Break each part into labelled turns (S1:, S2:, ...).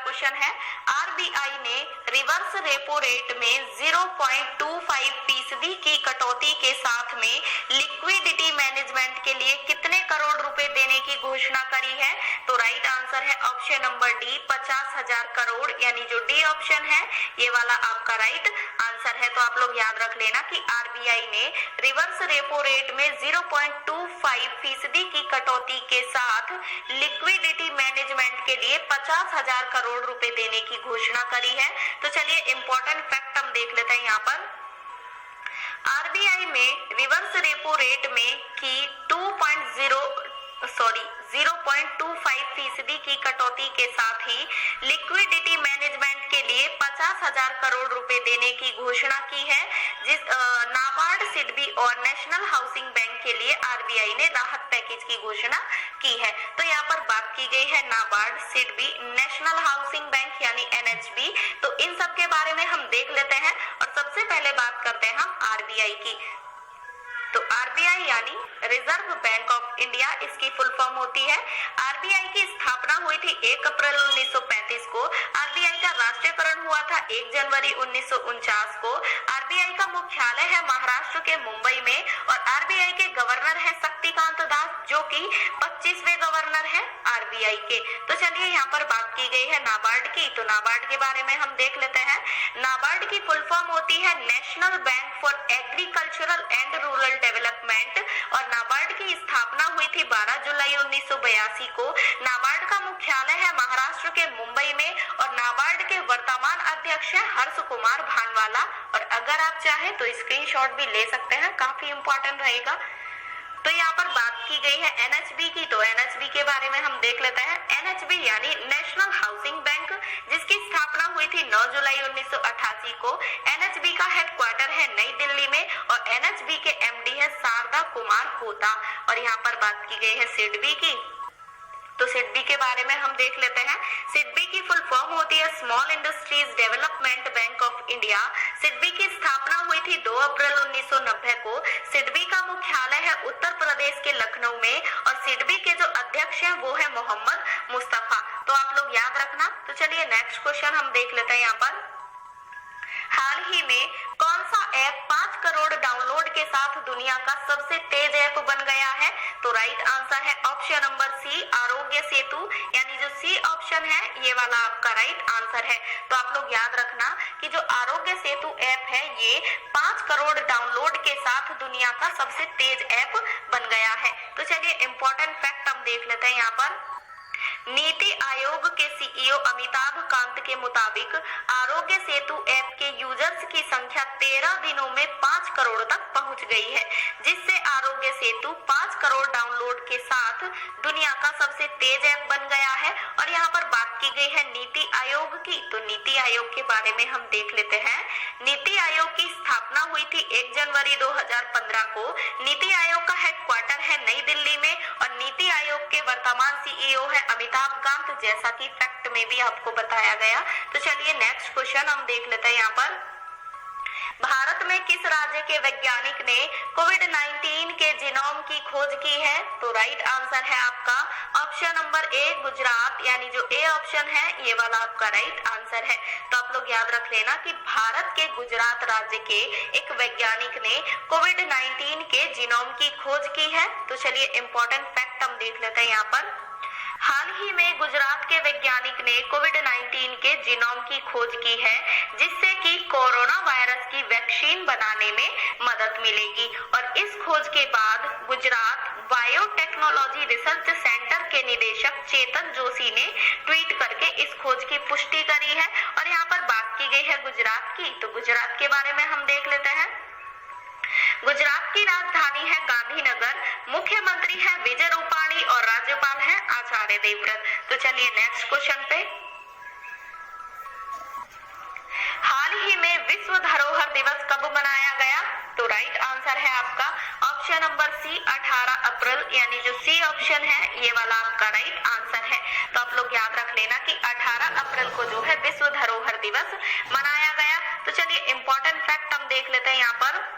S1: Question है, RBI ने reverse repo rate में 0.25% की कटौती के साथ में लिक्विडिटी मैनेजमेंट के लिए कितने करोड़ रुपए देने की घोषणा करी है? तो राइट आंसर है ऑप्शन नंबर डी, 50,000 करोड़, यानी जो डी ऑप्शन है ये वाला आपका राइट आंसर है। तो आप लोग याद रख लेना कि आरबीआई ने रिवर्स रेपो रेट में 0.25% की कटौती के साथ लिक्विडिटी मैनेजमेंट के लिए 50,000 करोड़ रुपए देने की घोषणा करी है। तो चलिए इंपॉर्टेंट फैक्ट हम देख लेते हैं यहाँ पर। आरबीआई में रिवर्स रेपो रेट में की 0.25% की कटौती के साथ ही लिक्विडिटी मैनेजमेंट के लिए 50,000 करोड़ रुपए देने की घोषणा की है, जिस नाबार्ड, सिडबी और नेशनल हाउसिंग बैंक के लिए आरबीआई ने राहत पैकेज की घोषणा की है। तो यहाँ पर बात की गई है NABARD, SIDBI, national housing bank यानी एनएचबी। तो इन सब के बारे में हम देख लेते हैं और सबसे पहले बात करते हैं हम आरबीआई की। तो आरबीआई यानी रिजर्व बैंक ऑफ इंडिया, इसकी फुल फॉर्म होती है। आरबीआई की स्थापना हुई थी 1 अप्रैल 1935 को। आरबीआई का राष्ट्रीयकरण हुआ था 1 जनवरी 1949 को। आरबीआई का मुख्यालय है महाराष्ट्र के मुंबई में और आरबीआई के गवर्नर है शक्तिकांत दास, जो कि 25वें गवर्नर है आरबीआई के। तो चलिए यहाँ पर बात की गई है नाबार्ड की, तो नाबार्ड के बारे में हम देख लेते हैं। नाबार्ड की फुल फॉर्म होती है national bank for agricultural and rural development और नाबार्ड की स्थापना हुई थी 12 जुलाई 1982 को। नाबार्ड का मुख्यालय है महाराष्ट्र के मुंबई में और नाबार्ड के वर्तमान अध्यक्ष है हर्ष कुमार भानवाला। और अगर आप चाहे तो स्क्रीनशॉट भी ले सकते हैं, काफी इंपॉर्टेंट रहेगा। तो यहाँ पर बात की गई है एनएचबी की, तो एनएचबी के बारे में हम देख लेते हैं। एनएचबी यानी नेशनल हाउसिंग बैंक, जिसकी स्थापना हुई थी 9 जुलाई 1988 को। एनएचबी का हेडक्वार्टर है नई दिल्ली में और एनएचबी के एमडी है शारदा कुमार होता। और यहाँ पर बात की गई है सिडबी की, तो सिडबी के बारे में हम देख लेते हैं। सिडबी की फुल फॉर्म होती है small industries development bank of India. SIDBI की स्थापना हुई थी 2 अप्रैल 1990 को। सिडबी का मुख्यालय है उत्तर प्रदेश के लखनऊ में और सिडबी के जो अध्यक्ष हैं वो है मोहम्मद मुस्तफा। तो आप लोग याद रखना। तो चलिए नेक्स्ट क्वेश्चन हम देख लेते हैं यहाँ पर। हाल ही में कौन सा ऐप 5 करोड़ डाउनलोड के साथ दुनिया का सबसे तेज ऐप बन गया है? तो राइट आंसर है option number C, Aarogya Setu, यानी जो सी ऑप्शन है ये वाला आपका राइट आंसर है। तो आप लोग याद रखना कि जो आरोग्य सेतु ऐप है ये 5 करोड़ डाउनलोड के साथ दुनिया का सबसे तेज ऐप बन गया है। तो चलिए इंपॉर्टेंट फैक्ट हम देख लेते हैं यहाँ पर। नीति आयोग के सीईओ अमिताभ कांत के मुताबिक आरोग्य सेतु ऐप के यूजर्स की संख्या 13 दिनों में 5 करोड़ तक पहुंच गई है, जिससे आरोग्य सेतु 5 करोड़ डाउनलोड के साथ दुनिया का सबसे तेज ऐप बन गया है। और यहाँ पर बात की गई है नीति आयोग की, तो नीति आयोग के बारे में हम देख लेते हैं। नीति आयोग की स्थापना हुई थी 1 जनवरी 2015 को। नीति आयोग का हेडक्वार्टर है नई दिल्ली में और नीति आयोग के वर्तमान सीईओ है अमिताभ कांत, जैसा कि फैक्ट में भी आपको बताया गया। तो चलिए नेक्स्ट क्वेश्चन हम देख लेते हैं यहाँ पर। भारत में किस राज्य के वैज्ञानिक ने कोविड-19 के जीनोम की खोज की है? तो राइट आंसर है आपका ऑप्शन नंबर ए, गुजरात, यानी जो ए ऑप्शन है ये वाला आपका राइट आंसर है। तो आप लोग याद रख लेना कि भारत के गुजरात राज्य के एक वैज्ञानिक ने कोविड-19 के जीनोम की खोज की है। तो चलिए इंपॉर्टेंट फैक्ट हम देख लेते हैं यहाँ पर। हाल ही में गुजरात के वैज्ञानिक ने कोविड-19 के जीनोम की खोज की है, जिससे कि कोरोना वायरस की वैक्सीन बनाने में मदद मिलेगी। और इस खोज के बाद गुजरात बायोटेक्नोलॉजी रिसर्च सेंटर के निदेशक चेतन जोशी ने ट्वीट करके इस खोज की पुष्टि करी है। और यहाँ पर बात की गई है गुजरात की, तो गुजरात के बारे में हम देख लेते हैं। गुजरात की राजधानी है गांधीनगर, मुख्यमंत्री है विजय रूपाणी और राज्यपाल है आचार्य देवव्रत। तो चलिए नेक्स्ट क्वेश्चन पे। हाल ही में विश्व धरोहर दिवस कब मनाया गया? तो राइट आंसर है आपका ऑप्शन नंबर सी, 18 अप्रैल, यानी जो सी ऑप्शन है ये वाला आपका राइट आंसर है। तो आप लोग याद रख लेना कि 18 अप्रैल को जो है विश्व धरोहर दिवस मनाया गया। तो चलिए इंपॉर्टेंट फैक्ट हम देख लेते हैं यहाँ पर।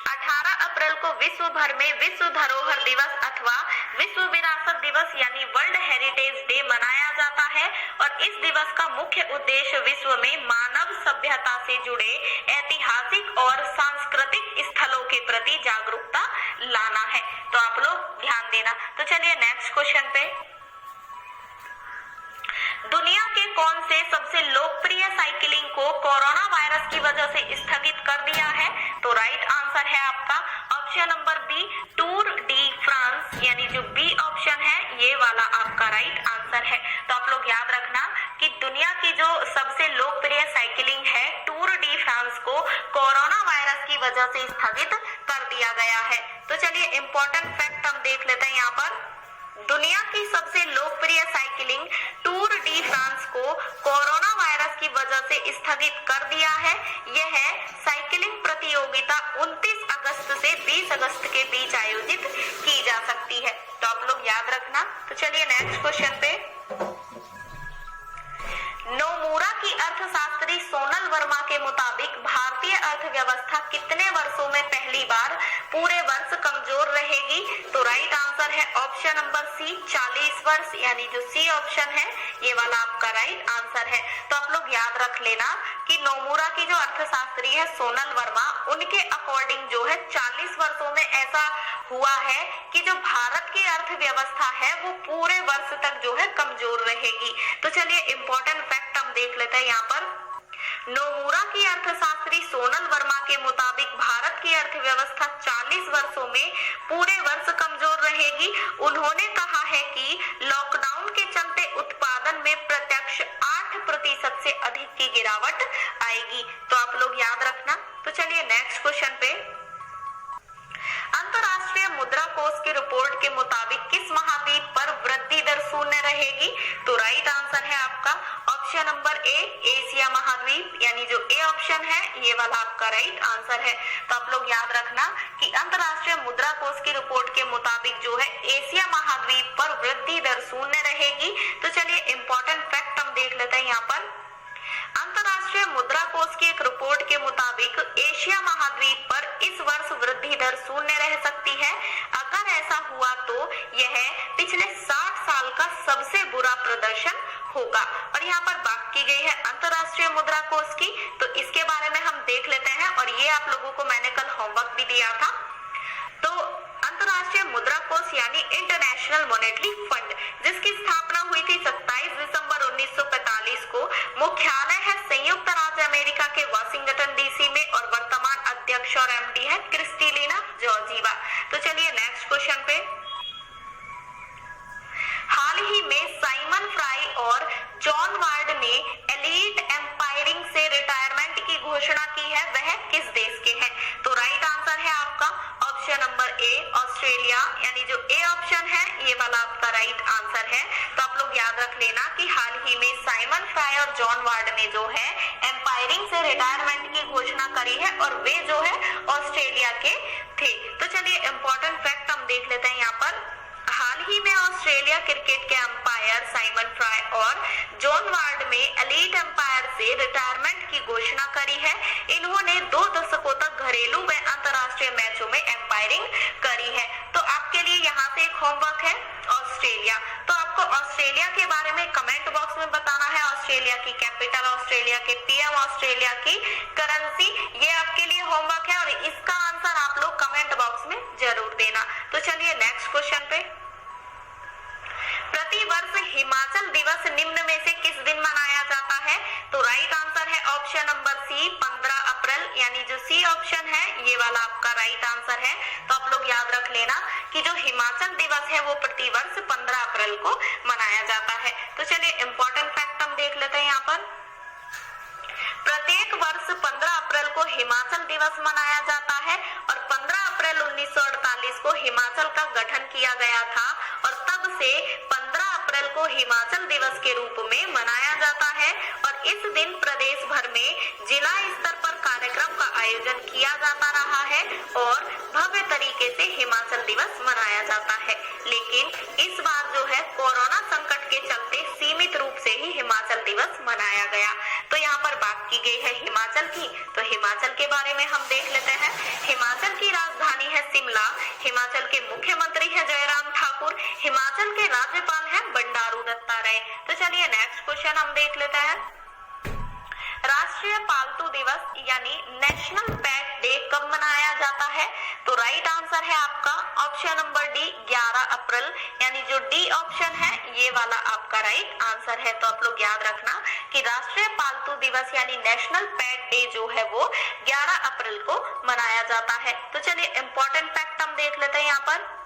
S1: 18 अप्रैल को विश्व भर में विश्व धरोहर दिवस अथवा विश्व विरासत दिवस यानी वर्ल्ड हेरिटेज डे मनाया जाता है और इस दिवस का मुख्य उद्देश्य विश्व में मानव सभ्यता से जुड़े ऐतिहासिक और सांस्कृतिक स्थलों के प्रति जागरूकता लाना है। तो आप लोग ध्यान देना। तो चलिए नेक्स्ट क्वेश्चन पे, दुनिया के कौन से सबसे लोकप्रिय साइकिलिंग को कोरोना वायरस की वजह से स्थगित कर दिया है? तो राइट आंसर है आपका option number B, Tour de France, यानी जो बी ऑप्शन है ये वाला आपका राइट आंसर है। तो आप लोग याद रखना कि दुनिया की जो सबसे लोकप्रिय साइकिलिंग है टूर डी फ्रांस को कोरोना वायरस की वजह से स्थगित कर दिया गया है। तो चलिए इंपॉर्टेंट फैक्ट हम देख लेते हैं यहाँ पर। दुनिया की सबसे लोकप्रिय साइकिलिंग टूर डी फ्रांस को कोरोना वायरस की वजह से स्थगित कर दिया है। यह साइकिलिंग प्रतियोगिता 29 अगस्त से 20 अगस्त के बीच आयोजित की जा सकती है। तो आप लोग याद रखना। तो चलिए नेक्स्ट क्वेश्चन पे, नोमुरा की अर्थशास्त्री सोनल वर्मा के मुताबिक भारतीय अर्थव्यवस्था कितने वर्षों में पहली बार पूरे वर्ष कमजोर रहेगी? तो राइट आंसर है ऑप्शन नंबर सी, 40 वर्ष, यानी जो सी ऑप्शन है ये वाला आपका राइट आंसर है। तो आप लोग याद रख लेना कि नोमुरा की जो अर्थशास्त्री है सोनल वर्मा, उनके अकॉर्डिंग जो है 40 वर्षों में ऐसा हुआ है कि जो भारत की अर्थव्यवस्था है वो पूरे वर्ष तक जो है कमजोर रहेगी। तो चलिए इंपॉर्टेंट फैक्ट हम देख लेते हैं यहाँ पर। नोमुरा की अर्थशास्त्री सोनल वर्मा के मुताबिक भारत की अर्थव्यवस्था 40 वर्षों में पूरे वर्ष कमजोर रहेगी। उन्होंने कहा है कि लॉकडाउन के चलते उत्पादन में प्रत्यक्ष 8% से अधिक की गिरावट आएगी। तो आप लोग याद रखना। तो चलिए नेक्स्ट क्वेश्चन पे, अंतर्राष्ट्रीय मुद्रा कोष की रिपोर्ट के मुताबिक किस महाद्वीप पर वृद्धि दर शून्य रहेगी? तो राइट आंसर है आपका ऑप्शन नंबर ए, एशिया महाद्वीप, यानी जो ए ऑप्शन है ये वाला आपका राइट आंसर है। तो आप लोग याद रखना कि अंतर्राष्ट्रीय मुद्रा कोष की रिपोर्ट के मुताबिक जो है एशिया महाद्वीप पर वृद्धि दर शून्य रहेगी। तो चलिए इंपॉर्टेंट फैक्ट हम देख लेते हैं यहाँ पर। अंतर्राष्ट्रीय मुद्रा कोष की एक रिपोर्ट के मुताबिक एशिया महाद्वीप पर इस वर्ष वृद्धि दर शून्य रह सकती है। अगर ऐसा हुआ तो यह पिछले 60 साल का सबसे बुरा प्रदर्शन होगा। और यहाँ पर बात की गई है अंतर्राष्ट्रीय मुद्रा कोष की, तो इसके बारे में हम देख लेते हैं। और ये आप लोगों को मैंने कल होमवर्क भी दिया था। तो अंतर्राष्ट्रीय मुद्रा कोष यानी इंटरनेशनल मॉनेटरी फंड, जिसकी स्थापना हुई थी 27 दिसंबर 1945 को, मुख्यालय है संयुक्त राज्य अमेरिका के वाशिंगटन डीसी में और वर्तमान अध्यक्ष और एमडी है क्रिस्टलिना जॉर्जिवा। तो चलिए नेक्स्ट क्वेश्चन पे, हाल ही में साइमन फ्राई और जॉन वार्ड ने एलीट एम्पायरिंग से रिटायरमेंट की घोषणा की है, वह किस देश के हैं? तो राइट आंसर है आपका ऑप्शन नंबर ए, ऑस्ट्रेलिया, यानी जो ए ऑप्शन है ये वाला आपका राइट आंसर है। तो आप लोग याद रख लेना कि हाल ही में साइमन फ्राई और जॉन वार्ड ने जो है एम्पायरिंग से रिटायरमेंट की घोषणा करी है और वे जो है ऑस्ट्रेलिया के थे। तो चलिए इंपॉर्टेंट फैक्ट हम देख लेते हैं यहाँ पर। हाल ही में ऑस्ट्रेलिया क्रिकेट के अंपायर साइमन फ्राई और जॉन वार्ड में एलीट अंपायर से रिटायरमेंट की घोषणा करी है। इन्होंने 2 दशकों तक घरेलू व अंतर्राष्ट्रीय मैचों में अंपायरिंग करी है। तो आपके लिए यहाँ से एक होमवर्क है ऑस्ट्रेलिया। तो आपको ऑस्ट्रेलिया के बारे में कमेंट बॉक्स में बताना है, ऑस्ट्रेलिया की कैपिटल, ऑस्ट्रेलिया के पीएम, ऑस्ट्रेलिया की करेंसी, ये आपके लिए होमवर्क है और इसका आंसर आप लोग कमेंट बॉक्स में जरूर देना। तो चलिए नेक्स्ट क्वेश्चन पे, प्रति वर्ष हिमाचल दिवस निम्न में से किस दिन मनाया जाता है? तो राइट आंसर है ऑप्शन नंबर सी, 15 अप्रैल, यानी जो सी ऑप्शन है ये वाला आपका राइट आंसर है। तो आप लोग याद रख लेना कि जो हिमाचल दिवस है वो प्रति वर्ष 15 अप्रैल को मनाया जाता है। तो चलिए इंपॉर्टेंट फैक्ट हम देख लेते हैं यहाँ पर। प्रत्येक वर्ष 15 अप्रैल को हिमाचल दिवस मनाया जाता है और 15 अप्रैल 1948 को हिमाचल का गठन किया गया था और तब से 15 अप्रैल को हिमाचल दिवस के रूप में मनाया जाता है। और इस दिन प्रदेश भर में जिला स्तर पर कार्यक्रम का आयोजन किया जाता रहा है और भव्य तरीके से हिमाचल दिवस मनाया जाता है। लेकिन इस बार जो है कोरोना संकट के चलते सीमित रूप से ही हिमाचल दिवस मनाया गया। तो यहाँ पर बात की गई है हिमाचल की, तो हिमाचल के बारे में हम देख लेते हैं। हिमाचल की राजधानी है मुख्यमंत्री है जयराम ठाकुर, हिमाचल के राज्यपाल हैं बंडारू दत्तात्रेय। तो चलिए नेक्स्ट क्वेश्चन हम देख लेते हैं। राष्ट्रीय पालतू दिवस यानी नेशनल पेट डे कब मनाया जाता है? तो राइट आंसर है आपका ऑप्शन नंबर डी 11 अप्रैल, यानी जो डी ऑप्शन है ये वाला आपका राइट आंसर है। तो आप लोग याद रखना कि राष्ट्रीय पालतू दिवस यानी नेशनल पेट डे जो है वो 11 अप्रैल को मनाया जाता है। तो चलिए इंपॉर्टेंट फैक्ट हम देख लेते हैं यहाँ पर।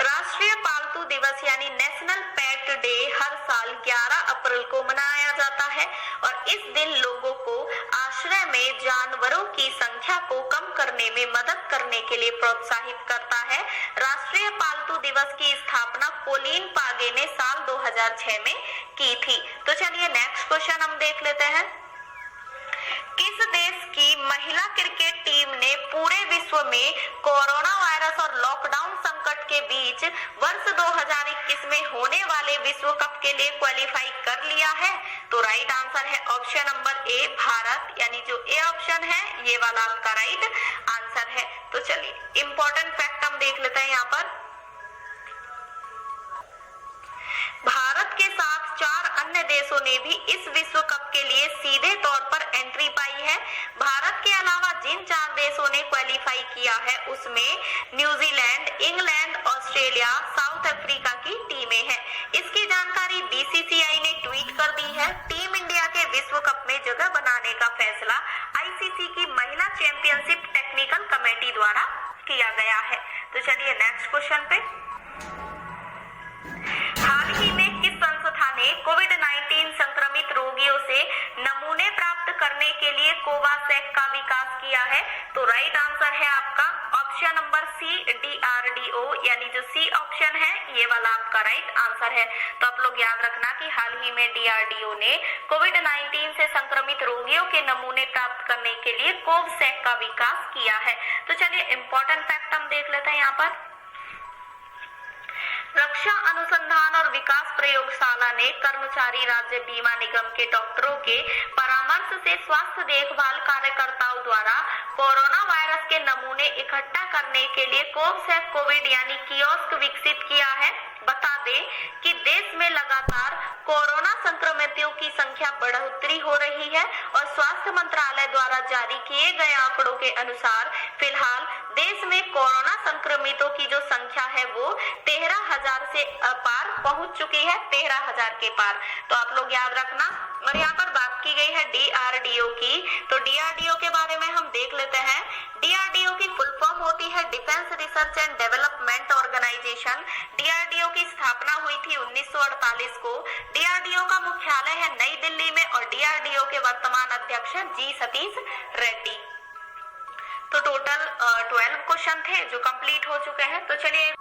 S1: राष्ट्रीय पालतू दिवस यानी नेशनल पेट डे हर साल 11 अप्रैल को मनाया जाता है और इस दिन लोगों को आश्रय में जानवरों की संख्या को कम करने में मदद करने के लिए प्रोत्साहित करता है। राष्ट्रीय पालतू दिवस की स्थापना कोलिन पागे ने साल 2006 में की थी। तो चलिए नेक्स्ट क्वेश्चन हम देख लेते हैं। किस देश की महिला क्रिकेट टीम ने पूरे विश्व में कोरोना वायरस और लॉकडाउन संकट के बीच वर्ष 2021 में होने वाले विश्व कप के लिए क्वालिफाई कर लिया है? तो राइट आंसर है ऑप्शन नंबर ए भारत, यानी जो ए ऑप्शन है ये वाला आपका राइट आंसर है। तो चलिए इंपॉर्टेंट फैक्ट हम देख लेते हैं यहाँ पर। भारत के साथ 4 अन्य देशों ने भी इस विश्व कप के लिए सीधे तौर पर एंट्री पाई है। भारत के अलावा जिन 4 देशों ने क्वालिफाई किया है उसमें New Zealand, England, Australia, south Africa की टीमें हैं। इसकी जानकारी बीसीसीआई ने ट्वीट कर दी है। टीम इंडिया के विश्व कप में जगह बनाने का फैसला आईसीसी की महिला चैंपियनशिप टेक्निकल कमेटी द्वारा किया गया है। तो चलिए नेक्स्ट क्वेश्चन पे। हाल ही में किस संस्था ने कोविड-19 संक्रमित रोगियों से नमूने प्राप्त करने के लिए कोवासैक का विकास किया है? तो राइट आंसर है आपका ऑप्शन नंबर सी डीआरडीओ, यानी जो सी ऑप्शन है ये वाला आपका राइट आंसर है। तो आप लोग याद रखना कि हाल ही में डीआरडीओ ने कोविड-19 से संक्रमित रोगियों के नमूने प्राप्त करने के लिए कोवसैक का विकास किया है। तो चलिए इंपॉर्टेंट फैक्ट हम देख लेते हैं यहाँ पर। रक्षा अनुसंधान और विकास प्रयोगशाला ने कर्मचारी राज्य बीमा निगम के डॉक्टरों के परामर्श से स्वास्थ्य देखभाल कार्यकर्ताओं द्वारा कोरोना वायरस के नमूने इकट्ठा करने के लिए कोवसैक कोविड यानी कियोस्क विकसित किया है। बता दें कि देश में लगातार कोरोना संक्रमितों की संख्या बढ़ोतरी हो रही है और स्वास्थ्य मंत्रालय द्वारा जारी किए गए आंकड़ों के अनुसार फिलहाल देश में कोरोना संक्रमितों की जो संख्या है वो 13,000 से पार पहुंच चुकी है, 13,000 के पार। तो आप लोग याद रखना। और यहाँ पर बात की गई है डीआरडीओ की, तो डीआरडीओ के बारे में हम देख लेते हैं। डीआरडीओ की फुल फॉर्म होती है defence research and development organisation. DRDO की स्थापना हुई थी 1948 को। डीआरडीओ का मुख्यालय है नई दिल्ली में और डीआरडीओ के वर्तमान अध्यक्ष हैं जी सतीश रेड्डी। तो टोटल 12 क्वेश्चन थे जो कंप्लीट हो चुके हैं। तो चलिए